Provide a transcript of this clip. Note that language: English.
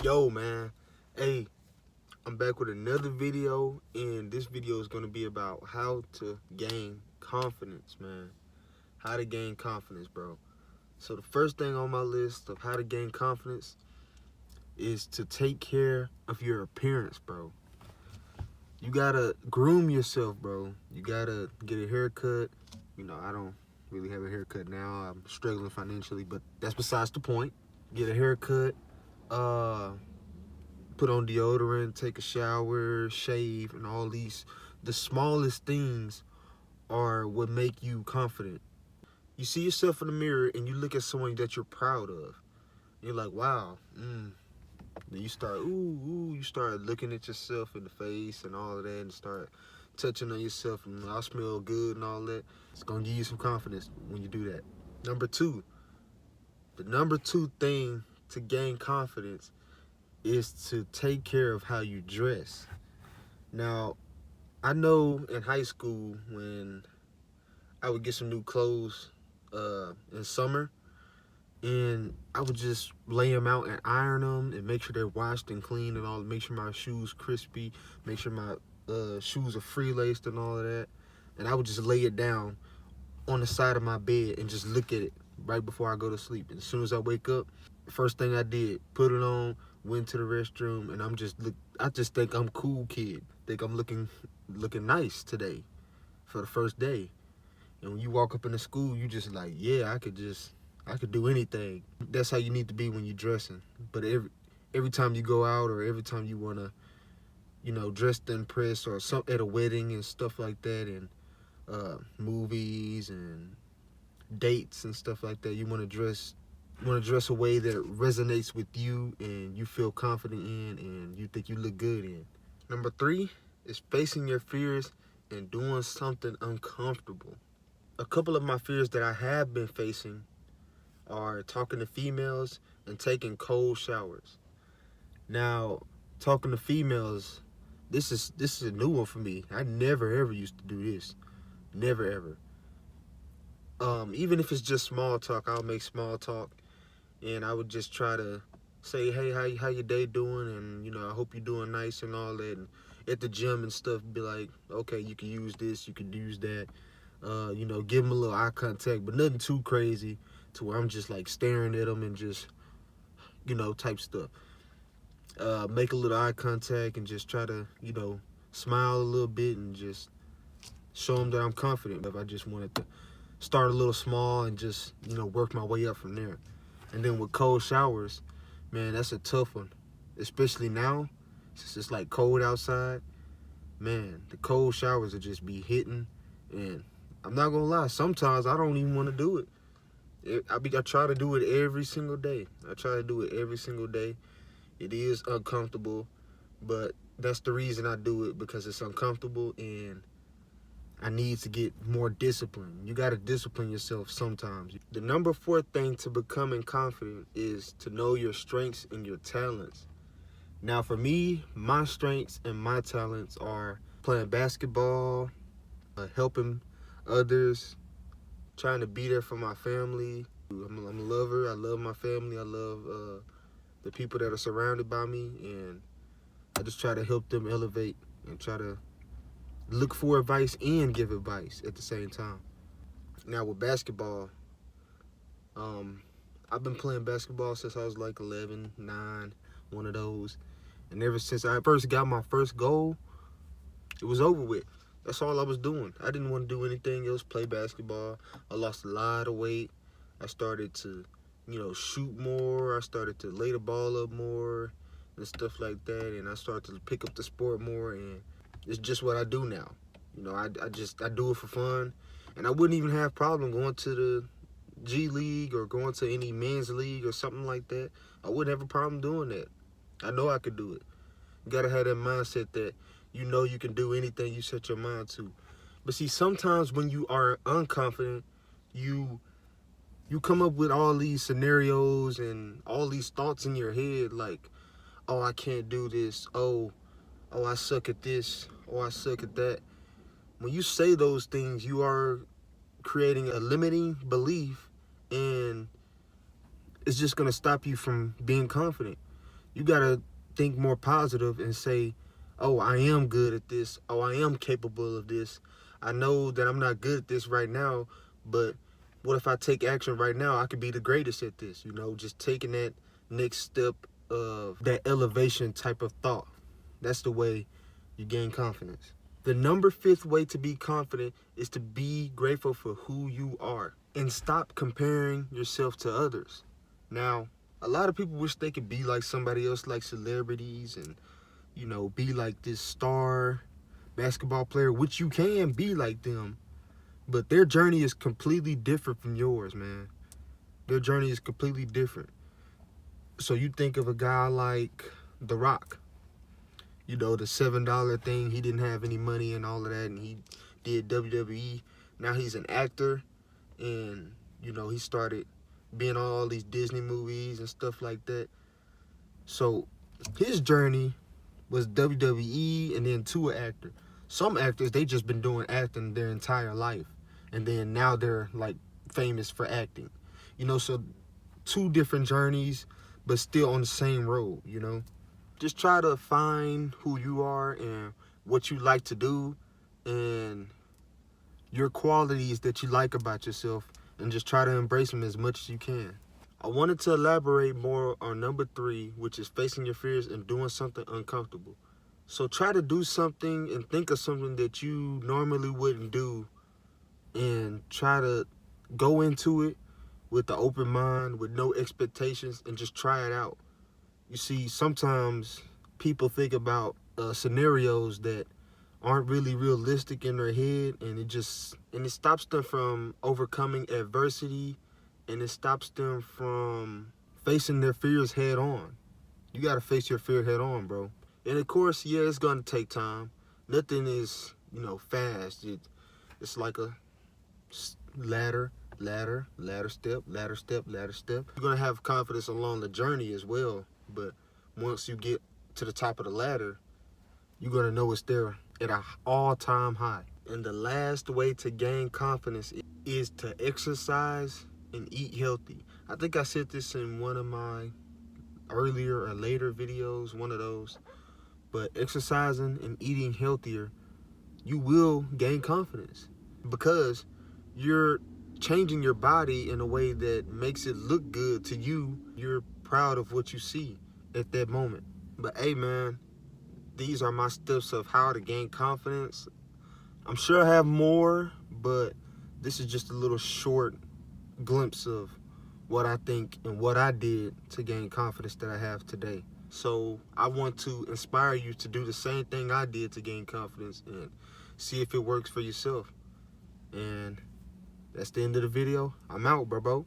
Yo, man. Hey, I'm back with another video, and this video is going to be about how to gain confidence, man. How to gain confidence, bro. So the first thing on my list of how to gain confidence is to take care of your appearance, bro. You gotta groom yourself, bro. You gotta get a haircut. I don't really have a haircut now. I'm struggling financially, but that's besides the point. Get a haircut. Uh, Put on deodorant, take a shower, shave, and all these. The smallest things are what make you confident. You see yourself in the mirror and you look at someone that you're proud of. You're like, wow. Then you start, you start looking at yourself in the face and all of that and start touching on yourself and I smell good and all that. It's going to give you some confidence when you do that. The number two thing to gain confidence is to take care of how you dress. Now, I know in high school when I would get some new clothes in summer, and I would just lay them out and iron them and make sure they're washed and clean and all. Make sure my shoes crispy. Make sure my shoes are free laced and all of that. And I would just lay it down on the side of my bed and just look at it right before I go to sleep. And as soon as I wake up, the first thing I did, put it on, went to the restroom, and I just think I'm cool kid. Think I'm looking nice today for the first day. And when you walk up in the school, you just like, yeah, I could do anything. That's how you need to be when you're dressing. But every time you go out or every time you wanna, dress to impress or some at a wedding and stuff like that, and movies and dates and stuff like that, you want to dress a way that resonates with you and you feel confident in and you think you look good in. Number three is facing your fears and doing something uncomfortable. A couple of my fears that I have been facing are talking to females and taking cold showers. Now, talking to females, this is a new one for me. I never ever used to do this. Never ever. Even if it's just small talk, I'll make small talk and I would just try to say, hey, how your day doing? And I hope you're doing nice and all that. And at the gym and stuff, be like, okay, you can use this, you can use that. Give them a little eye contact, but nothing too crazy to where I'm just like staring at them and just, type stuff. Make a little eye contact and just try to, smile a little bit and just show them that I'm confident. If I just wanted to start a little small and just, work my way up from there. And then with cold showers, man, that's a tough one. Especially now, since it's like cold outside. Man, the cold showers will just be hitting. And I'm not gonna lie, sometimes I don't even want to do it. I try to do it every single day. It is uncomfortable, but that's the reason I do it, because it's uncomfortable and I need to get more discipline. You got to discipline yourself sometimes. The number four thing to becoming confident is to know your strengths and your talents. Now, for me, my strengths and my talents are playing basketball, helping others, trying to be there for my family. I'm a lover. I love my family. I love the people that are surrounded by me, and I just try to help them elevate and try to look for advice and give advice at the same time. Now with basketball, I've been playing basketball since I was like 11, 9, one of those. And ever since I first got my first goal, it was over with. That's all I was doing. I didn't want to do anything else, play basketball. I lost a lot of weight. I started to, shoot more. I started to lay the ball up more and stuff like that. And I started to pick up the sport more, and it's just what I do now. I do it for fun. And I wouldn't even have problem going to the G League or going to any men's league or something like that. I wouldn't have a problem doing that. I know I could do it. You gotta have that mindset that you can do anything you set your mind to. But see, sometimes when you are unconfident, you come up with all these scenarios and all these thoughts in your head like, oh, I can't do this. Oh, I suck at this. Oh, I suck at that. When you say those things, you are creating a limiting belief, and it's just going to stop you from being confident. You gotta think more positive and say, oh, I am good at this. Oh, I am capable of this. I know that I'm not good at this right now, but what if I take action right now? I could be the greatest at this, just taking that next step of that elevation type of thought. That's the way you gain confidence. The number 5th way to be confident is to be grateful for who you are and stop comparing yourself to others. Now, a lot of people wish they could be like somebody else, like celebrities, and be like this star basketball player, which you can be like them, but their journey is completely different from yours, man. Their journey is completely different. So you think of a guy like The Rock, the $7 thing. He didn't have any money and all of that, and he did WWE. Now he's an actor, and he started being on all these Disney movies and stuff like that. So his journey was WWE and then to an actor. Some actors, they just been doing acting their entire life, and then now they're like famous for acting. So 2 different journeys, but still on the same road. Just try to find who you are and what you like to do and your qualities that you like about yourself, and just try to embrace them as much as you can. I wanted to elaborate more on number 3, which is facing your fears and doing something uncomfortable. So try to do something and think of something that you normally wouldn't do, and try to go into it with an open mind, with no expectations, and just try it out. You see, sometimes people think about scenarios that aren't really realistic in their head, and it stops them from overcoming adversity, and it stops them from facing their fears head on. You got to face your fear head on, bro. And of course, yeah, it's going to take time. Nothing is, fast. It's like a ladder step. You're going to have confidence along the journey as well. But once you get to the top of the ladder, you're going to know it's there at an all-time high. And the last way to gain confidence is to exercise and eat healthy. I think I said this in one of my earlier or later videos, one of those. But exercising and eating healthier, you will gain confidence, because you're changing your body in a way that makes it look good to you. You're proud of what you see at that moment. But hey, man, these are my steps of how to gain confidence. I'm sure I have more, but this is just a little short glimpse of what I think and what I did to gain confidence that I have today. So I want to inspire you to do the same thing I did to gain confidence and see if it works for yourself. And that's the end of the video. I'm out, bro.